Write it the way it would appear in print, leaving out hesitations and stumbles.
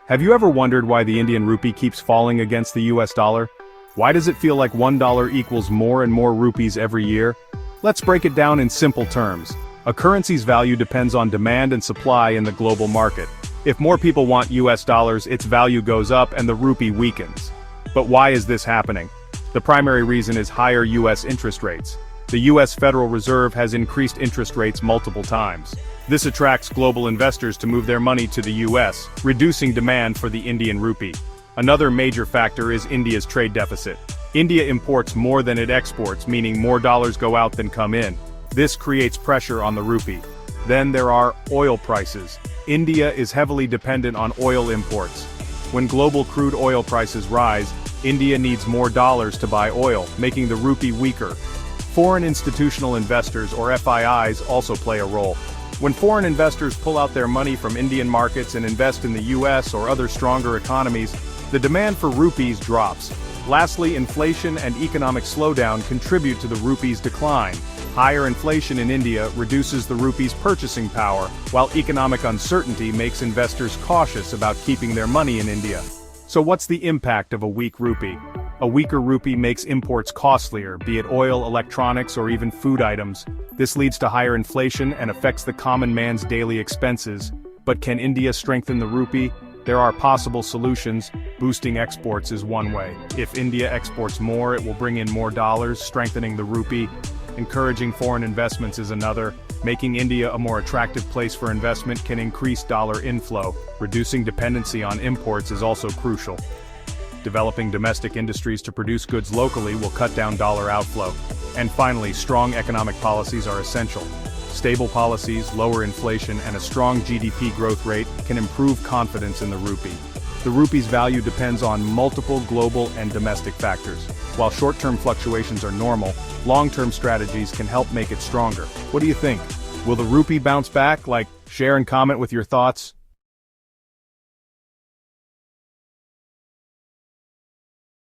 Have you ever wondered why the Indian rupee keeps falling against the US dollar? Why does it feel like $1 equals more and more rupees every year? Let's break it down in simple terms. A currency's value depends on demand and supply in the global market. If more people want US dollars, its value goes up and the rupee weakens. But why is this happening? The primary reason is higher US interest rates. The US Federal Reserve has increased interest rates multiple times. This attracts global investors to move their money to the US, reducing demand for the Indian rupee. Another major factor is India's trade deficit. India imports more than it exports, meaning more dollars go out than come in. This creates pressure on the rupee. Then there are oil prices. India is heavily dependent on oil imports. When global crude oil prices rise, India needs more dollars to buy oil, making the rupee weaker. Foreign institutional investors, or FIIs, also play a role. When foreign investors pull out their money from Indian markets and invest in the US or other stronger economies, the demand for rupees drops. Lastly, inflation and economic slowdown contribute to the rupee's decline. Higher inflation in India reduces the rupee's purchasing power, while economic uncertainty makes investors cautious about keeping their money in India. So what's the impact of a weak rupee? A weaker rupee makes imports costlier, be it oil, electronics, or even food items. This leads to higher inflation and affects the common man's daily expenses. But can India strengthen the rupee? There are possible solutions. Boosting exports is one way. If India exports more, it will bring in more dollars, strengthening the rupee. Encouraging foreign investments is another. Making India a more attractive place for investment can increase dollar inflow. Reducing dependency on imports is also crucial. Developing domestic industries to produce goods locally will cut down dollar outflow. And finally, strong economic policies are essential. Stable policies, lower inflation, and a strong GDP growth rate can improve confidence in the rupee. The rupee's value depends on multiple global and domestic factors. While short-term fluctuations are normal, long-term strategies can help make it stronger. What do you think? Will the rupee bounce back? Share and comment with your thoughts.